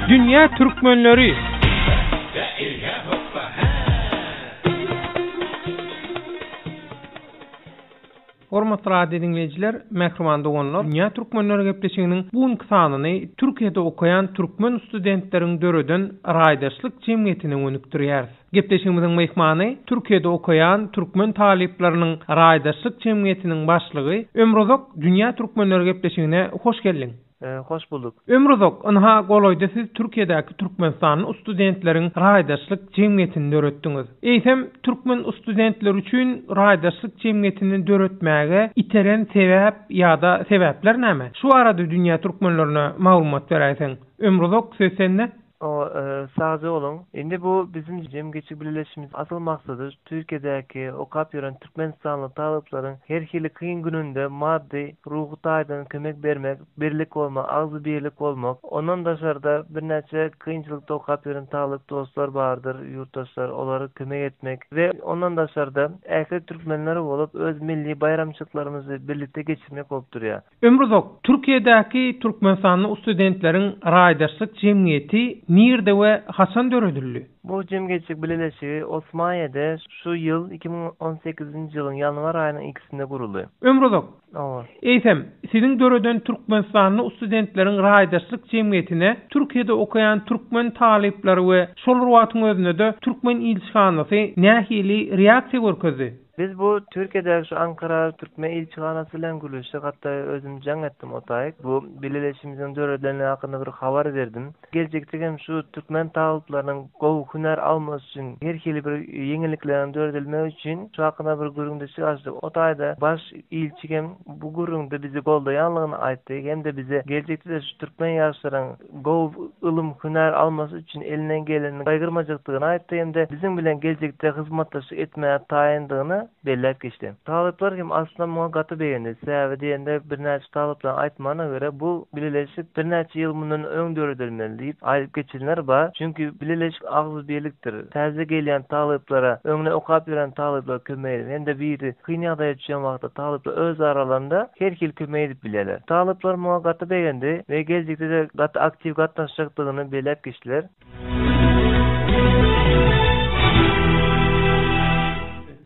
Dünya Türkmenleri. Hormatly radio dinleyijiler, mehriman dogonlar, Dünya Türkmenleri gepleşiginiň bugunky sanyny Türkiýede okaýan türkmen studentleriň döreden raýdaşlyk jemgyýetine önükdirýär. Gepleşigimiziň mehmany Türkiýede okaýan türkmen talipleriniň raýdaşlyk jemgyýetiniň başlygy Ömrozok Dünya Türkmenleri gepleşigine hoş geldiň. Hoş bulduk. Ömrozok, anha goloýda siz Türkiýedäki türkmenistanyň studentleriň raýdaşlyk jemgyýetini döretdiňiz. Eýsem türkmen studentler üçin raýdaşlyk jemgyýetini döretmäge iteren sebäp ýa-da sebäpler näme? Şu arada Dünya Türkmenlerine maglumat berýäsiň. Ömrozok, söz sende. Sağcı olun. Şimdi bu bizim cemiyetçi birleşimiz asıl maksadı Türkiye'deki okap yören Türkmenistanlı talıpların her hili kıyın gününde maddi, ruhu taydan kömek vermek, birlik olmak, ağzı birlik olmak. Ondan dışarıda bir neçe kıyınçılıkta okap yören talıp dostlar vardır, yurttaşlar, onları kömek etmek ve ondan dışarıda erkek Türkmenleri olup öz milli bayramçılıklarımızı birlikte geçirmek olup duruyor. Ömrozok, Türkiye'deki Türkmenistanlı studentlerin raýdaşlyk jemgyýeti nirde we haçan döredildi? Bu cemiyetçilik birleşigi Osmaniýede şu yıl 2018 yılın yanvar ayının ikisinde kuruldu. Ömrozok. Eýsem, sizin döreden Türkmenistanlı studentleriň raýdaşlyk jemgyýetine Türkiýede okaýan türkmen talipleri we şol ruwatyň özünde de türkmen ilçihanasy nähili reaksiýa görkezdi. Biz bu Türkiye'de şu Ankara Türkmen İlçihanası bilen görüştük. Hatta özüm can ettim otayık. Bu birleşimizin dörelerine hakkında bir haber verdim. Gelecekte hem şu Türkmen talıplarının gow hüner alması için her hili bir yeniliklerini döredilme için şu hakkında bir gurungda çıkarttık. Otayda baş ilçikem bu gurungda bizi golda yanlığını aytdı. Hem de bize gelecekte de şu Türkmen yaşların gow ılım hüner alması için elinden gelenin kaygırmacaktığını aytdı. Hem de bizim bilen gelecekte hizmetdaşlık etmeye tayindığını belirlep geçti. Talıplar kim aslında muhakkatı beğendi. Sebebi diyende bir neçe talıplar aytmana göre bu birleşik bir neçe yıl bunun ön döredilmeli deyip ayıp geçirinler var. Çünkü birleşik ağzı birliktir. Terze gelen talıplara, önüne okap veren talıplar kömeğidir. Hem de biri kıynada yaşayan vakti talıplar öz aralarında herkil kömeğidip bileler. Talıplar muhakkatı beğendi ve gelecekte de aktif katlaşacaktığını belirlep geçtiler.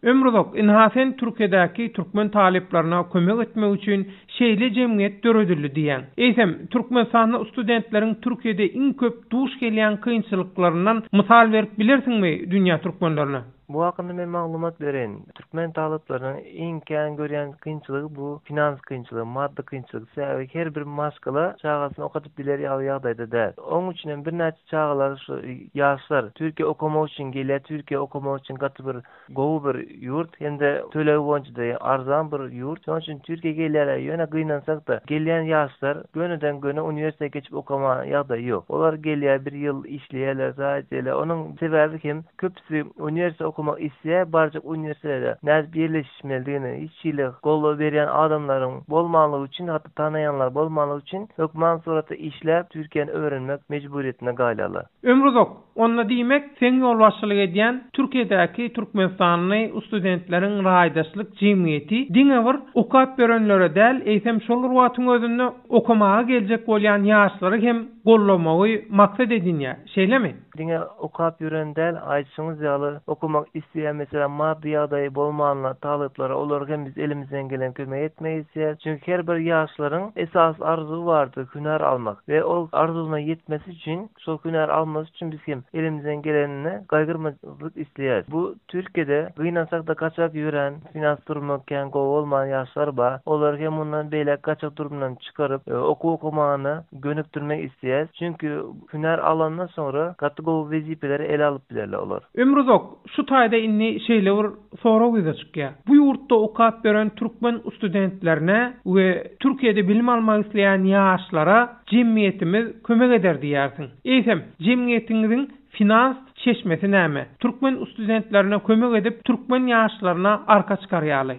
Ömrozok, inhasen Türkiye'deki Türkmen taliplerine kömek etmek için şeýle jemgyýet döredildi diýen. Eýsem, Türkmenistanlı studentlerin Türkiye'de iň köp duş gelýän kıyınçılıklarından misal berip bilersiňmi Dünya Türkmenlerine? Bu hakkında men maglumat bereyim. Türkmen talıplarının iň kän görýän kıyınçylygy bu finans kıyınçylygy, maddi kıyınçylygy. Sebäbi her bir maskala çağasyny okatyp biler ýagdaýda däl. Onuň üçin bir näçe çağalar şu ýaşlar Türkiýe okumak üçin gelýär, Türkiýe okumak üçin gaty bir gowy bir ýurt, hende tölew boýunça arzan bir ýurt. Şonuň üçin Türkiýe gelýärler, ýöne gynansak da gelýän ýaşlar gönüden göne uniwersitetde geçip okama ýagdaýy ýok. Olar gelýär bir ýyl işleýärler, zaýetler. Onuň sebebi kim? Köpüsi uniwersitet okumak isýär, barjak uniwersitetde näz birleşişmelidigini, işçilik gollu berýän adamlaryň bolmanlygy üçin, hatda tanaýanlar bolmanlygy üçin hökümet suratda işläp Türkiýeni öwrenmek mejburiýetine galýarlar. Ömrozok, onna diýmek, sen ýol başçylyk edýän Türkiýedäki Türkmenistanly studentleriň raýdaşlyk jemgyýeti diňe bir okap berenlere däl, eýsem şol ruwatyň özünde okamaga geljek bolýan ýaşlary hem gollamagy maksat edinýär. Şeýlemi? Diňe okap ýören däl, aýtşyňyz ýaly okumak isleyen mesela maddi ýagdaýy bolmanlar talyplara olar hem biz elimizden gelen kömek etmeýiz. Çünkü her bir ýaşlaryň esas arzuwy bardy, hüner almak ve o arzusyna yetmesi için, şol hüner alması için biz hem elimizden gelenini gaýgyrmaçylyk isleýäris. Bu Türkiýede gynansak da kaçak ýören, finans durumy kän gowy bolmayan ýaşlar bar. Olar hem ondan beýle kaçak durumdan çykaryp okumany gönükdirmek isleýär. Çünkü hüner alandan sonra gaty gowy wezipeleri ele alyp bilerler olar. Ömrozok, şu taýda inni şeýle bir soraw gyzykýar. Bu ýurtda okap beren türkmen studentlerine we Türkiýede bilim almak isleýän ýaşlara jemgyýetimiz kömek eder diýersiň. Eýsem, jemgyýetiňiziň finans çeşmesi näme? Türkmen studentlerine kömek edip türkmen ýaşlaryna arka çykarýaly.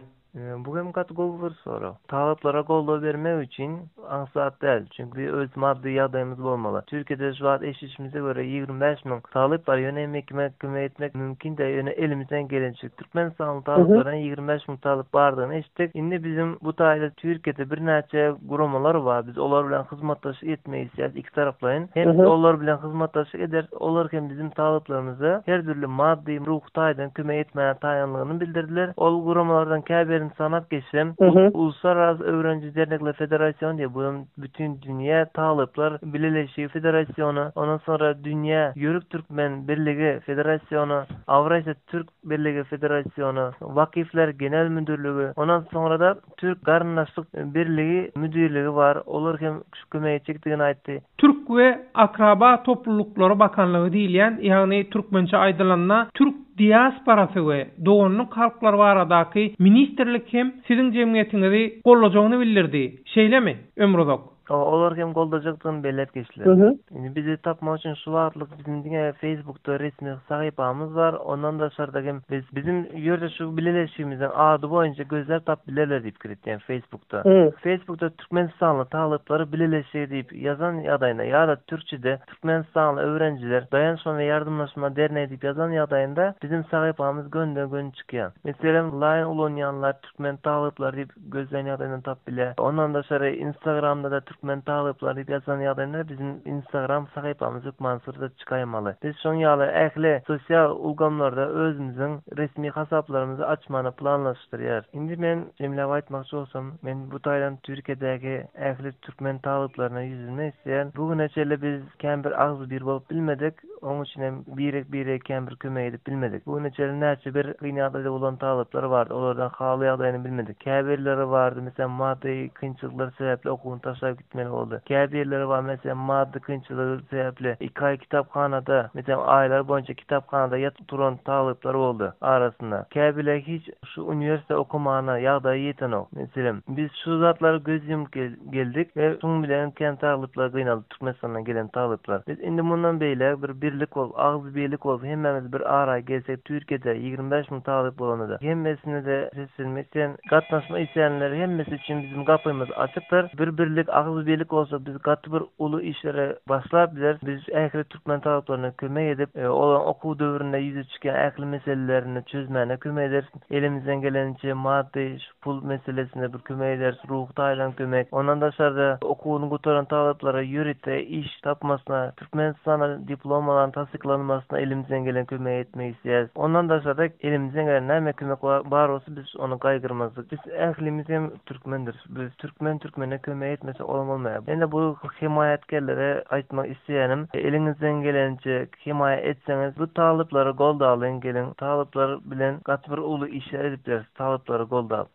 Bu hem gol bir soru. Taleplara gol vermek için ansat değil. Çünkü öz maddi yardımımız olmalı. Türkiye'de şu an eşleşmemize göre 25 bin talep var. Yöne emek etmek mümkün de yöne elimizden gelecek. Türkmenistanlı talepların 25 bin talep vardığını eşittik. Şimdi bizim bu tarihte Türkiye'de bir neçe gurumalar var. Biz onlar bilen hizmetdaşlık etmeyiz. Yani iki taraflayın. Hem biz onlar bilen hizmetdaşlık eder. Olarken bizim taleplarımızı her türlü maddi ruhtaydan kömek etmeyen tayanlığını bildirdiler. Ol gurumalardan keberin sanat geçsem Uluslararası Öğrenci Dernekler Federasyonu diye bunun bütün dünya taleplar birleşiği federasyonu, ondan sonra Dünya Yörük Türkmen Birliği Federasyonu, Avrasya Türk Birliği Federasyonu, Vakıflar Genel Müdürlüğü, ondan sonra da Türk Garnaşlık Birliği Müdürlüğü var. Olurken şu kömeği çektiğini aytti. Türk ve Akraba Toplulukları Bakanlığı diýilýän, ýagny türkmence aýdylanma Türk diasporasy we dogonluk halklar baradaky ministrlik hem siziň jemgyýetiňizi gollajagyny bildirdi. Şeýlemi, Ömrozok? Olar hem goldajaktyn bellet geçdiler. Bizi tapmak için şu wagtlyk bizim diňe Facebook'ta resmi sahypamız var. Ondan da şartda bizim ýerde şu bileleşigimizden ady boýunça gözler tap bilerler diýip kiretýän Facebook'ta. Facebook'ta Türkmenistanly talepleri bileleşigi diýip ýazan ýagdaýynda ýa-da türkçede Türkmenistanly öwrenjiler dayanşma we ýardymlaşma derneği diýip ýazan ýagdaýynda bizim sahypamız göndö çykýan. Meselem Line ulanýanlar Türkmen talepleri diýip gözlen ýagdaýyndan tap bile. Ondan da şeýle Instagram'da da Türkmen talepleri diýip ýazan ýagdaýynda bizim Instagram sahypamyz Mansurda çykaýmaly. Biz şoň ýaly ähli sosial ulgamlarda özümiziň resmi hasaplarymyzy açmany planlaşdyrýar. Indi men jemläp aýtmakçy bolsam, men bu taýdan Türkiýedäki ähli Türkmen taleplerine ýüzülmek isleýän. Bugüneçe biz kämbir agzy bir bolup bilmedik. Onuň üçin hem birek kämbir kömek edip bilmedik. Bugüneçe näçe bir gynýagda bolan talepler bardy. Olardan haly ýagdaýyny bilmedik. Käbirleri bardy, mesela maddi kynçylyklar sebäpli okuwyny taşlap gitmeli boldy. Käbirleri var, mesela maddi kynçylyk sebäpli 2 ay kitaphanada, mesela aýlar boýunça kitaphanada ýatyp turan talepler boldy arasynda. Käbirler hiç şu üniversite okumana ýagdaý ýetenok. Mesela biz şu zatlary gözüm geldik we şoň bilen kän talepler gynaldy, Türkmenistandan gelen talepler. Biz indi mundan beýle bir birlik bolup, agzy birlik bolup, hemmemiz bir ara gelsek Türkiýede 25 000 talep bolanydy. Hemmesine de seçilmekden gatnaşma isleýänler hemmesi için bizim gapymyz açykdyr. Bir birlik, agzy birlik bolsa biz gaty bir uly işlere başlap biler. Biz ähli Türkmen taleplerine kömek edip, olan okuw döwründe ýüze çykan ähli meselelerini çözmäne kömek ederiz. Elimizden gelençe maddi, pul meselesinde bir kömek ederiz, ruh taýlan kömek. Ondan da şarda okuwyny gutaran taleplere ýürite, iş tapmasyna, Türkmenistana diplomalarynyn tasdiklanmasyna elimizden gelen kömek etmek isleýäris. Ondan da şarda elimizden gelen näme kömek bar bolsa biz onu gaýgyrmazdyk. Biz ählimiz hem türkmendir. Biz türkmene kömek etmese olmaýar. Ende bu himayetkerlere aýtmak isleýänim, elinizden gelençe himaye etseňiz bu talepleri golda alyň, gelin talepler bilen gaty bir uly işler edipler. Talepleri golda al.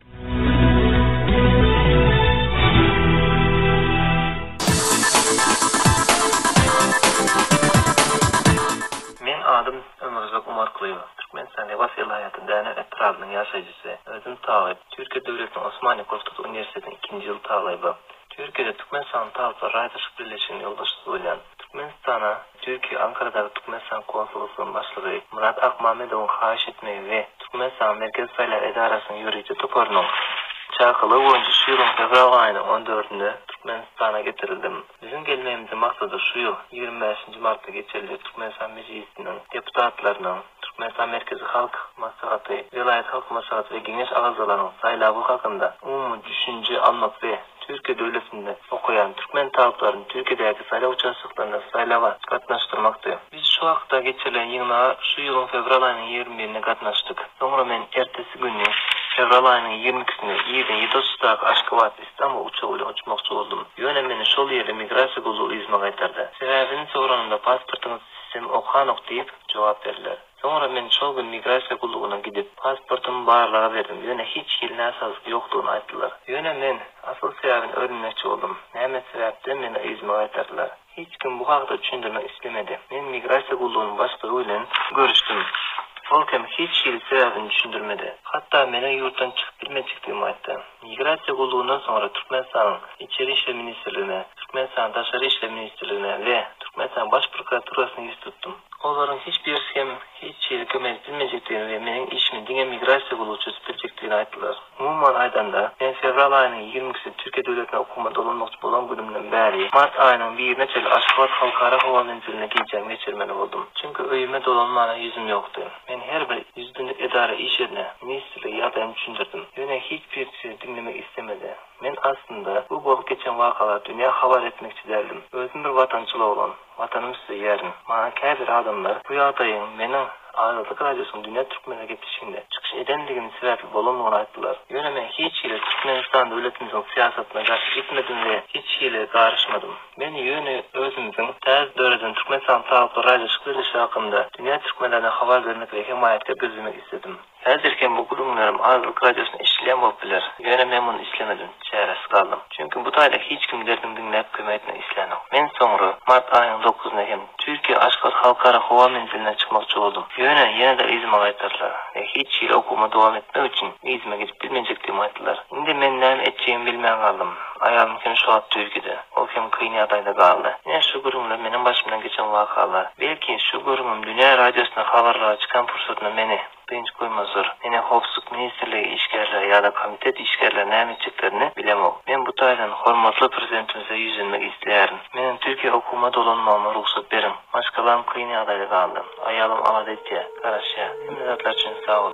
Men adım Ömrozok Umarklyýew. Türkmenistan Nevas vilayatynda etrafynyň ýaşaýjysy. Özüm talep. Türkiýe Döwletiniň Osmany Koçtut Üniversitetiniň 2-nji ýyl talaby. Türkiýede Türkmenistan talepler raýdaşlyk birleşigini ýoldaşlyk bolýan. Türkmenistana Türkiýe Ankara'da Türkmenistan konsolosluğunun başlygy Murat Akmamedowyň haýyş etmegi we Türkmenistan Merkez Saýlar Edarasynyň ýürüýjü toparynyň çakyly boýunça şu ýylyň fevral aýynyň 14-nde Türkmenistana getirildim. Bizim gelmegimiziň maksady şu ýyl 25 martda geçirildi Türkmenistan Mejlisiniň deputatlarynyň Türkmenistan Merkezi Halk Maslahaty, Vilayet Halk Maslahaty we Geňeş agzallarynyň saýlawy hakynda umumy düşünje almak we Türkiye Devleti'nde okuyan Türkmen taleplerini Türkiye'deki saýlaw uçaşyklaryna saýlawa gatnaşdyrmakdy. Biz şu wagtda geçirilen ýyňa şu ýylyň fevral aýynyň 21-ine gatnaşdyk. Soňra men ertesi günü fevral aýynyň 22-sinde 7:30 Aşgabat İstanbul uçağı ile uçmakçy boldum. Ýöne meni şol ýerde migrasiýa gullugy izme gaýtardy. Sebäbini soranymda pasportuňyz sistem okanok diýip jogap berdiler. Soňra men şol gün migrasiýa gullugyna gidip pasportumy barlyga berdim. Ýöne hiç hilnäsazyk ýokdugyny aýtdylar. Ýöne men asyl sebäbini öğrenmekçi boldum. Näme sebäpden meni izme gaýtardylar. Hiç kim bu hakda düşündirmek islemedi. Men migrasiýa gullugynyň başlygy bilen görüşdüm. Olkem hiç sebäbini düşündirmedi. Hatta meni yurtdan çıkıp bilmejekdigimi aýtdy. Migrasiýa gullugynyň soňra Türkmenistanyň İçeri işler ministrligine, Türkmenistan Daşary işler ministrligine we Mesela baş prokuraturasını yüz tuttum. Onların hiçbirisi hem hiç şeyle kömek bilmeyeceklerini ve menin işimin dine migrasiya bulucu bileceklerini ayttılar. Umuman aydanda ben fevral ayının 20'si Türkiye Devleti'ne okumada olunmakçı olan günümden beri Mart ayının 1'ine çeli Aşgabat Halkara Hava Menziline giyeceğim geçirmeli oldum. Çünkü öyüme dolanmana yüzüm yoktu. Ben her bir 100 günlük idare iş yerine ministerliği ya düşündürdüm. Yine hiçbir şey dinlemek istemedi. Ben aslında bu bolup geçen vakalar dünya haber etmek isterdim. Özüm bir vatancılığı olan, vatanım size yerin. Bana bir adamlar bu yağdayın menin Azadlık Radyosu'nun Dünya Türkmen'e geçişinde çıkış edenliğinin sebebi bolonluğunu ayttılar. Yöneme hiç ile Türkmenistan devletimizin siyasetine karşı gitmedim ve hiç ile karışmadım. Ben yönü özümüzün tez döreden Türkmenistan Sağlıklı Radyosu kırılışı hakkında Dünya Türkmenlerine haber vermek ve himayette gözlemek istedim. Hazırken bu kurumlarım Azadlık Radyosu'nu işleyen oldular. Yöne memnun işlemedim. Çaresiz kaldım. Çünkü bu tayda hiç kim derdim dinleyip kıymetine işlenim. Ben sonra Mart ayının 9'unda hem Türkiye Aşgabat Halkara Hava Menziline çıkmakçı oldum. Yöne yine de izime aytarlar. Ve hiç yıl okuma devam etmek için izime gidip bilmeyecekliğimi ayttılar. Şimdi men ne edeceğimi bilmeyen kaldım. Ayağım kim şu at Türkiye'de. O kim kıyını adayda kaldı. Yine şu kurumla benim başımdan geçen vakalar. Belki şu kurumum Dünya Radyosu'na haberlara çıkan fırsatına beni kıyınç koymazlar. Yine Hofsuk Ministerliği işgerler ya da komitet işgerler ne edeceklerini bilemem. Ben bu taydan hormatlı prezidentimize yüzlenmek isteyerim. Benim Türkiye okuma dolanmama ruhsat verin. Başkalarım kıyını adayda kaldı. Ayağım Aladetya, Karaşya. Emniyatlar için sağ olun.